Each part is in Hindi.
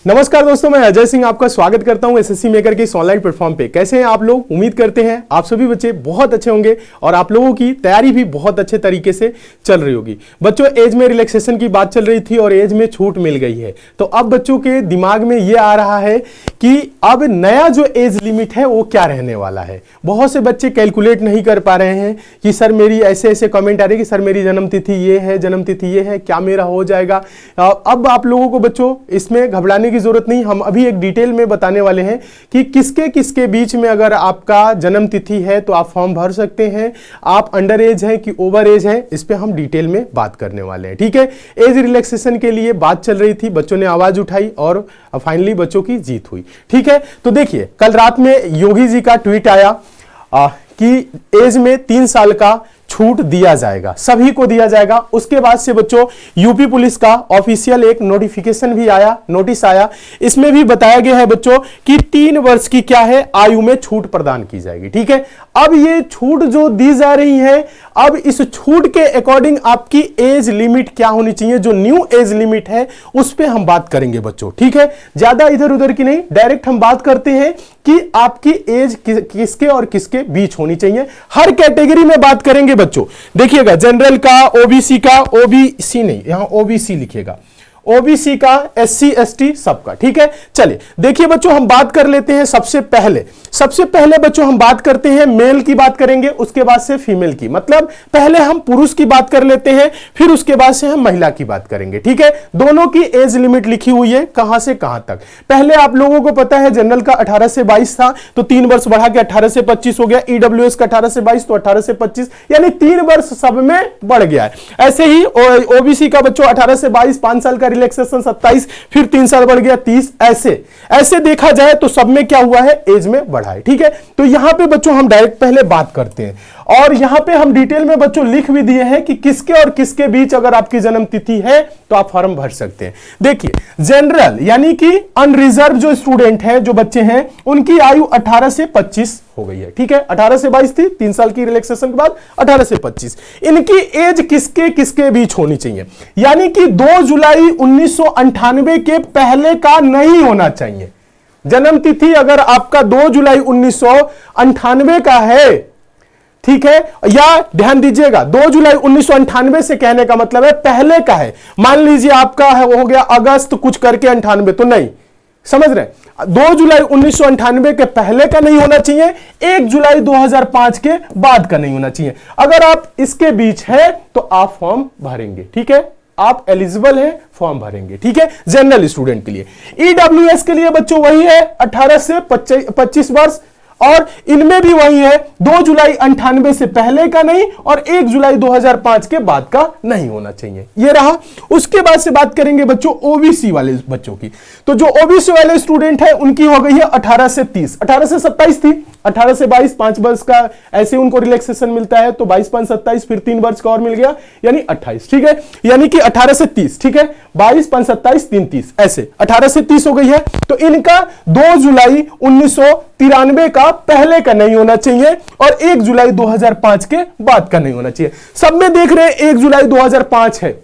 नमस्कार दोस्तों, मैं अजय सिंह आपका स्वागत करता हूं एसएससी मेकर के इस ऑनलाइन प्लेटफॉर्म पे। कैसे हैं आप लोग? उम्मीद करते हैं आप सभी बच्चे बहुत अच्छे होंगे और आप लोगों की तैयारी भी बहुत अच्छे तरीके से चल रही होगी। बच्चों, एज में रिलैक्सेशन की बात चल रही थी और एज में छूट मिल गई है, तो अब बच्चों के दिमाग में ये आ रहा है कि अब नया जो एज लिमिट है वो क्या रहने वाला है। बहुत से बच्चे कैलकुलेट नहीं कर पा रहे हैं कि सर मेरी ऐसे ऐसे कमेंट आ रही है कि सर मेरी जन्मतिथि ये है, जन्मतिथि ये है, क्या मेरा हो जाएगा। अब आप लोगों को बच्चों इसमें घबराने की जरूरत नहीं। हम अभी एक डिटेल में बताने वाले हैं कि किसके किसके बीच में अगर आपका जन्म तिथि है तो आप फॉर्म भर सकते हैं, आप अंडर एज है कि ओवर एज है, इस पे हम डिटेल में बात करने वाले हैं। ठीक है, एज रिलैक्सेशन के लिए बात चल रही थी, बच्चों ने आवाज उठाई और फाइनली बच्चों की जीत हुई। ठीक है, तो देखिए कल रात में योगी जी का ट्वीट आया कि एज में 3 साल का छूट दिया जाएगा, सभी को दिया जाएगा। उसके बाद से बच्चों यूपी पुलिस का ऑफिशियल एक नोटिफिकेशन भी आया, नोटिस आया। इसमें भी बताया गया है बच्चों कि 3 वर्ष की क्या है आयु में छूट प्रदान की जाएगी। ठीक है, अब ये छूट जो दी जा रही है, अब इस छूट के अकॉर्डिंग आपकी एज लिमिट क्या होनी चाहिए, जो न्यू एज लिमिट है उस पर हम बात करेंगे बच्चों। ठीक है, ज्यादा इधर उधर की नहीं, डायरेक्ट हम बात करते हैं कि आपकी एज किसके और किसके बीच होनी चाहिए। हर कैटेगरी में बात करेंगे बच्चों। देखिएगा, जनरल का, ओबीसी का, ओबीसी नहीं, यहां ओबीसी लिखिएगा, ओबीसी का, एससी एसटी सबका। ठीक है, चलिए देखिए बच्चों, हम बात कर लेते हैं सबसे पहले बच्चों हम बात करते हैं मेल की बात करेंगे, उसके बाद से फीमेल की, मतलब पहले हम पुरुष की बात कर लेते हैं, फिर उसके बाद से हम महिला की बात करेंगे। ठीक है, दोनों की एज लिमिट लिखी हुई है कहां से कहां तक। पहले आप लोगों को पता है जनरल का 18 से 22 था, तो 3 वर्ष बढ़ा के 18 से 25 हो गया। ईडब्ल्यूएस का 18 से 22 तो 18 से 25, यानी 3 वर्ष सब में बढ़ गया है। ऐसे ही ओबीसी का बच्चों 18 से 22, 5 साल का रिलैक्सेशन 27, फिर 3 साल बढ़ गया 30। ऐसे देखा जाए तो सब में क्या हुआ है, एज में बढ़ा है। ठीक है, तो यहां पे बच्चों हम डायरेक्ट पहले बात करते हैं और यहां पे हम डिटेल में बच्चों लिख भी दिए हैं कि किसके और किसके बीच अगर आपकी जन्म तिथि है तो आप फॉर्म भर सकते हैं। देखिए, जनरल यानी कि अनरिजर्व जो स्टूडेंट है, जो बच्चे हैं, उनकी आयु 18 से 25 हो गई है। ठीक है, 18 से 22 थी, 3 साल की रिलैक्सेशन के बाद 18 से 25। इनकी एज किसके किसके बीच होनी चाहिए, यानी कि 2 जुलाई 1998 के पहले का नहीं होना चाहिए। जन्म तिथि अगर आपका 2 जुलाई 1998 का है, ठीक है, या ध्यान दीजिएगा 2 जुलाई 1998 से कहने का मतलब है पहले का है। मान लीजिए आपका है वो हो गया अगस्त कुछ करके 98, तो नहीं, समझ रहे, 2 जुलाई 1998 के पहले का नहीं होना चाहिए, 1 जुलाई 2005 के बाद का नहीं होना चाहिए। अगर आप इसके बीच है तो आप फॉर्म भरेंगे। ठीक है, आप एलिजिबल हैं, फॉर्म भरेंगे। ठीक है, जनरल स्टूडेंट के लिए। ईडब्ल्यूएस के लिए बच्चों वही है 18 से 25 वर्ष, और इनमें भी वही है 2 जुलाई 98 से पहले का नहीं और 1 जुलाई 2005 के बाद का नहीं होना चाहिए। ये रहा। उसके बाद से बात करेंगे बच्चों ओबीसी वाले बच्चों की। तो जो ओबीसी वाले स्टूडेंट है उनकी हो गई है 18 से 30, 18 से 27 थी, 18 से 22, 5 वर्ष का ऐसे उनको रिलैक्सेशन मिलता है, तो 22, 5, 27, फिर 3 वर्ष का और मिल गया, यानी 28। ठीक है, यानी कि 18 से 30, ठीक है, 22, 5, 27, 3, 30, ऐसे 18 से 30 हो गई है। तो इनका 2 जुलाई 1993 का पहले का नहीं होना चाहिए और 1 जुलाई 2005 के बाद का नहीं होना चाहिए। सब में देख रहे हैं 1 जुलाई 2005 है,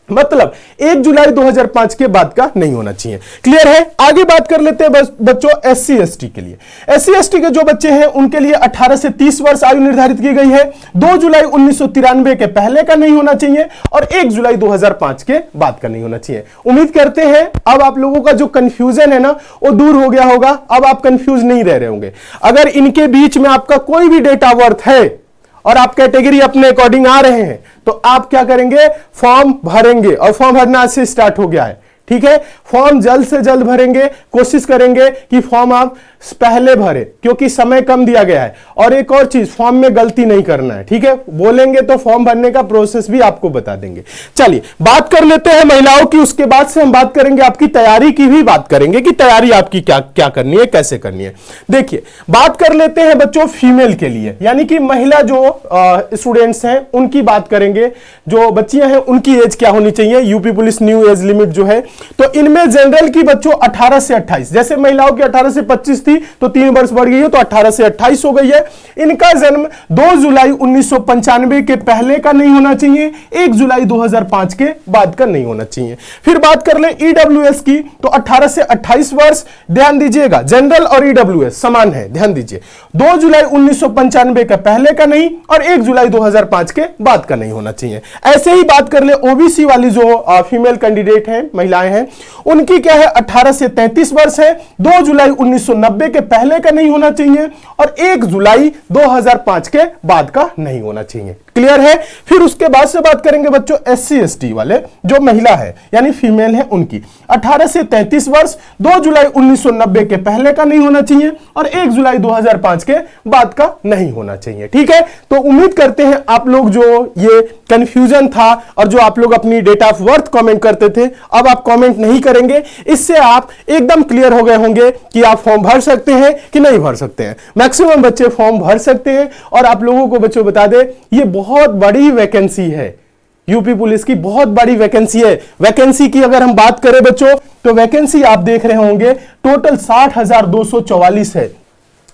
मतलब 1 जुलाई 2005 के बाद का नहीं होना चाहिए। क्लियर है? आगे बात कर लेते हैं बच्चों एससी एसटी के लिए। एससी एसटी के जो बच्चे हैं उनके लिए 18 से 30 वर्ष आयु निर्धारित की गई है। 2 जुलाई 1993 के पहले का नहीं होना चाहिए और 1 जुलाई 2005 के बाद का नहीं होना चाहिए। उम्मीद करते हैं अब आप लोगों का जो कंफ्यूजन है ना वो दूर हो गया होगा, अब आप कंफ्यूज नहीं रह रहे होंगे। अगर इनके बीच में आपका कोई भी डेट ऑफ बर्थ है और आप कैटेगरी अपने अकॉर्डिंग आ रहे हैं तो आप क्या करेंगे, फॉर्म भरेंगे, और फॉर्म भरना आज से स्टार्ट हो गया है। ठीक है, फॉर्म जल्द से जल्द भरेंगे, कोशिश करेंगे कि फॉर्म आप पहले भरे क्योंकि समय कम दिया गया है। और एक और चीज, फॉर्म में गलती नहीं करना है। ठीक है, बोलेंगे तो फॉर्म भरने का प्रोसेस भी आपको बता देंगे। चलिए बात कर लेते हैं महिलाओं की, उसके बाद से हम बात करेंगे आपकी तैयारी की भी बात करेंगे कि तैयारी आपकी क्या क्या करनी है, कैसे करनी है। देखिए बात कर लेते हैं बच्चों फीमेल के लिए, यानी कि महिला जो स्टूडेंट्स हैं उनकी बात करेंगे। जो बच्चियां हैं उनकी एज क्या होनी चाहिए, UP police new age limit जो है तो इनमें जनरल की बच्चों 18 से 28, जैसे महिलाओं की 18 से 25 थी तो 3 वर्ष बढ़ गई है तो 18 से 28 हो गई है। इनका जन्म 2 जुलाई 1995 के पहले का नहीं होना चाहिए, 1 जुलाई 2005 के बाद का नहीं होना चाहिए। फिर बात कर लें ईडब्ल्यूएस की, तो 18 से 28 वर्ष, ध्यान दीजिएगा जनरल और ईडब्ल्यूएस समान है, ध्यान दीजिए, 2 जुलाई 1995 का पहले का नहीं और 1 जुलाई 2005 के बाद का नहीं होना चाहिए। ऐसे ही बात कर ले ओबीसी वाली जो फीमेल कैंडिडेट हैं, महिलाएं हैं, उनकी क्या है 18 से 33 वर्ष है, 2 जुलाई 1990 के पहले का नहीं होना चाहिए और 1 जुलाई 2005 के बाद का नहीं होना चाहिए। क्लियर है। फिर उसके बाद से बात करेंगे बच्चों SC ST वाले, जो महिला है यानी फीमेल है, उनकी 18 से 33 वर्ष, 2 जुलाई 1990 के पहले का नहीं होना चाहिए और 1 जुलाई 2005 के बाद का नहीं होना चाहिए। ठीक है, तो उम्मीद करते हैं आप लोग जो ये कंफ्यूजन था और जो आप लोग अपनी डेट ऑफ बर्थ कमेंट करते थे, अब आप कमेंट नहीं करेंगे, इससे आप एकदम क्लियर हो गए होंगे कि आप फॉर्म भर सकते हैं कि नहीं भर सकते हैं। मैक्सिमम बच्चे फॉर्म भर सकते हैं और आप लोगों को बच्चों बता दें, ये बहुत बड़ी वैकेंसी है, यूपी पुलिस की बहुत बड़ी वैकेंसी है। वैकेंसी की अगर हम बात करें बच्चों, तो वैकेंसी आप देख रहे होंगे टोटल 60,244 है।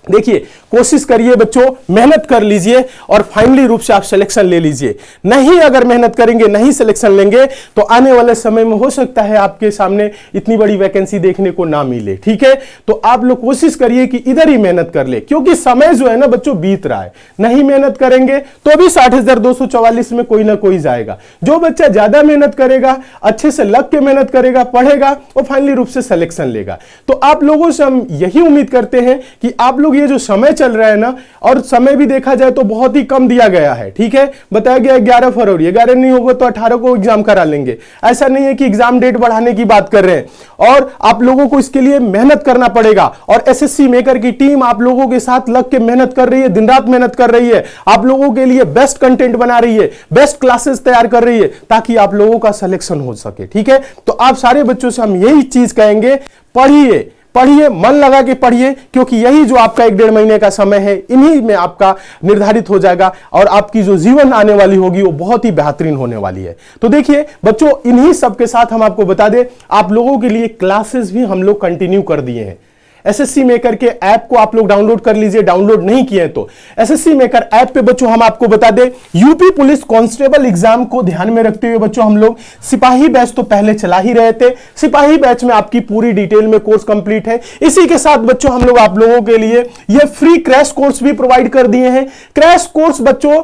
देखिए, कोशिश करिए बच्चों, मेहनत कर लीजिए और फाइनली रूप से आप सिलेक्शन ले लीजिए। नहीं अगर मेहनत करेंगे, नहीं सिलेक्शन लेंगे, तो आने वाले समय में हो सकता है आपके सामने इतनी बड़ी वैकेंसी देखने को ना मिले। ठीक है, तो आप लोग कोशिश करिए कि इधर ही मेहनत कर ले, क्योंकि समय जो है ना बच्चों बीत रहा है। नहीं मेहनत करेंगे तो भी 60,244 में कोई ना कोई जाएगा। जो बच्चा ज्यादा मेहनत करेगा, अच्छे से लग के मेहनत करेगा, पढ़ेगा, वो फाइनली रूप से सिलेक्शन लेगा। तो आप लोगों से हम यही उम्मीद करते हैं कि आप लोग ये जो समय चल रहा है ना, और समय भी देखा जाए तो बहुत ही कम दिया गया है। ठीक है, बताया गया 11 फरवरी, 11 नहीं होगा तो 18 को एग्जाम करा लेंगे। ऐसा नहीं है कि एग्जाम डेट बढ़ाने की बात कर रहे हैं, और आप लोगों को इसके लिए मेहनत करना पड़ेगा। और एसएससी मेकर की टीम आप लोगों के साथ लग के मेहनत कर रही है, दिन रात मेहनत कर रही है, आप लोगों के लिए बेस्ट कंटेंट बना रही है, बेस्ट क्लासेस तैयार कर रही है, ताकि आप लोगों का सिलेक्शन हो सके। ठीक है, तो आप सारे बच्चों से हम यही चीज कहेंगे, पढ़िए पढ़िए, मन लगा के पढ़िए, क्योंकि यही जो आपका 1-1.5 महीने का समय है, इन्हीं में आपका निर्धारित हो जाएगा और आपकी जो जीवन आने वाली होगी वो बहुत ही बेहतरीन होने वाली है। तो देखिए बच्चों, इन्हीं सब के साथ हम आपको बता दें, आप लोगों के लिए क्लासेस भी हम लोग कंटिन्यू कर दिए हैं। एसएससी मेकर के ऐप को आप लोग डाउनलोड कर लीजिए, डाउनलोड नहीं किए तो एसएससी मेकर ऐप पे बच्चों हम आपको बता दें, यूपी पुलिस कांस्टेबल एग्जाम को ध्यान में रखते हुए बच्चों हम लोग सिपाही बैच तो पहले चला ही रहे थे। सिपाही बैच में आपकी पूरी डिटेल में कोर्स कंप्लीट है। इसी के साथ बच्चों हम लोग आप लोगों के लिए ये फ्री क्रैश कोर्स भी प्रोवाइड कर दिए हैं। क्रैश कोर्स बच्चों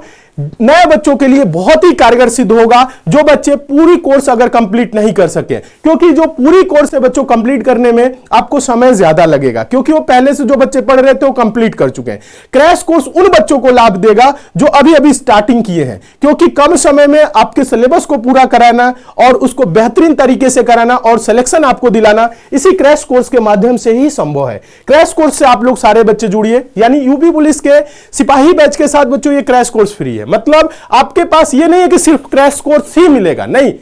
नए बच्चों के लिए बहुत ही कारगर सिद्ध होगा, जो बच्चे पूरी कोर्स अगर कंप्लीट नहीं कर सके, क्योंकि जो पूरी कोर्स है बच्चों कंप्लीट करने में आपको समय ज्यादा लगेगा, क्योंकि वो पहले से जो बच्चे पढ़ रहे थे वो कंप्लीट कर चुके हैं। क्रैश कोर्स उन बच्चों को लाभ देगा जो अभी अभी स्टार्टिंग किए हैं, क्योंकि कम समय में आपके सिलेबस को पूरा कराना और उसको बेहतरीन तरीके से कराना और सिलेक्शन आपको दिलाना इसी क्रैश कोर्स के माध्यम से ही संभव है। क्रैश कोर्स से आप लोग सारे बच्चे जुड़िए, यानी यूपी पुलिस के सिपाही बैच के साथ बच्चों ये क्रैश कोर्स फ्री है। मतलब आपके पास ये नहीं है कि सिर्फ क्रैश कोर्स ही मिलेगा, नहीं,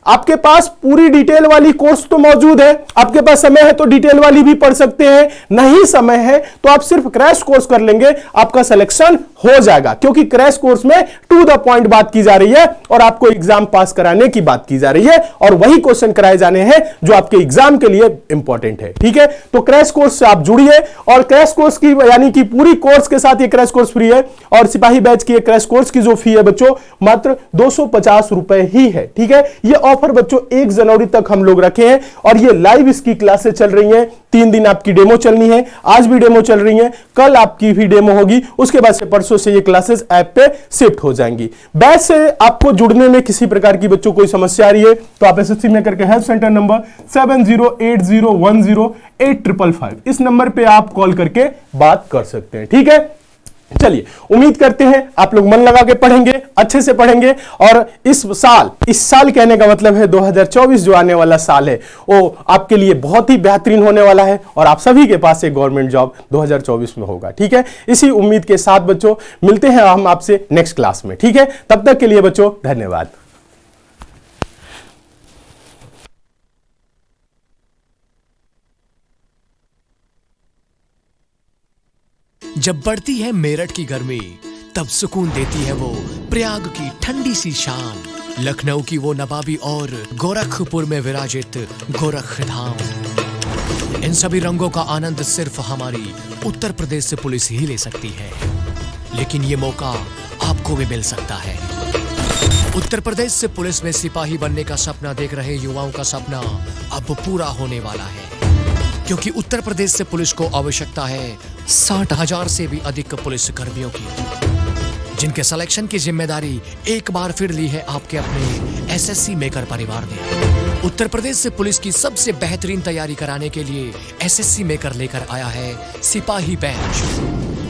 आपके पास पूरी डिटेल वाली कोर्स तो मौजूद है। आपके पास समय है तो डिटेल वाली भी पढ़ सकते हैं, नहीं समय है तो आप सिर्फ क्रैश कोर्स कर लेंगे, आपका सिलेक्शन हो जाएगा, क्योंकि क्रैश कोर्स में टू द पॉइंट बात की जा रही है और आपको एग्जाम पास कराने की बात की जा रही है और वही क्वेश्चन कराए जाने हैं जो आपके एग्जाम के लिए इंपॉर्टेंट है। ठीक है, तो क्रैश कोर्स से आप जुड़िए और क्रैश कोर्स की यानी कि पूरी कोर्स के साथ ये क्रैश कोर्स फ्री है और सिपाही बैच की क्रैश कोर्स की जो फी है बच्चों मात्र 250 रुपए ही है। ठीक है, ये ऑफर बच्चों 1 जनवरी तक हम लोग रखे हैं और ये लाइव इसकी क्लासेस चल रही हैं। 3 दिन आपकी डेमो चलनी है, आज भी डेमो चल रही है, कल आपकी भी डेमो होगी, उसके बाद से परसों से ये क्लासेस ऐप पे शिफ्ट हो जाएंगी। बैच से आपको जुड़ने में किसी प्रकार की बच्चों कोई समस्या आ रही है तो आप एसएससी मेकर के हेल्प सेंटर नंबर 7080108555 इस नंबर पे आप कॉल करके बात कर सकते हैं। ठीक है, चलिए उम्मीद करते हैं आप लोग मन लगा के पढ़ेंगे, अच्छे से पढ़ेंगे और इस साल कहने का मतलब है 2024 जो आने वाला साल है वो आपके लिए बहुत ही बेहतरीन होने वाला है और आप सभी के पास एक गवर्नमेंट जॉब 2024 में होगा। ठीक है, इसी उम्मीद के साथ बच्चों मिलते हैं हम आपसे नेक्स्ट क्लास में। ठीक है, तब तक के लिए बच्चों धन्यवाद। जब बढ़ती है मेरठ की गर्मी, तब सुकून देती है वो प्रयाग की ठंडी सी शाम। लखनऊ की वो नवाबी और गोरखपुर में विराजित गोरख धाम, इन सभी रंगों का आनंद सिर्फ हमारी उत्तर प्रदेश से पुलिस ही ले सकती है। लेकिन ये मौका आपको भी मिल सकता है। उत्तर प्रदेश से पुलिस में सिपाही बनने का सपना देख रहे युवाओं का सपना अब पूरा होने वाला है, क्योंकि उत्तर प्रदेश से पुलिस को आवश्यकता है 60,000 से भी अधिक पुलिस कर्मियों की, जिनके सिलेक्शन की जिम्मेदारी एक बार फिर ली है आपके अपने एसएससी मेकर परिवार ने। उत्तर प्रदेश से पुलिस की सबसे बेहतरीन तैयारी कराने के लिए एसएससी मेकर लेकर आया है सिपाही बैच,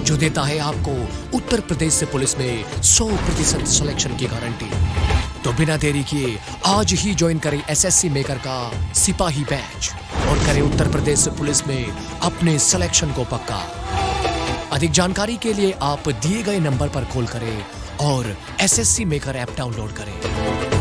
जो देता है आपको उत्तर प्रदेश से पुलिस में 100% सिलेक्शन की गारंटी। तो बिना देरी किए आज ही ज्वाइन करें एसएससी मेकर का सिपाही बैच और करें उत्तर प्रदेश से पुलिस में अपने सिलेक्शन को पक्का। अधिक जानकारी के लिए आप दिए गए नंबर पर कॉल करें और एसएससी मेकर ऐप डाउनलोड करें।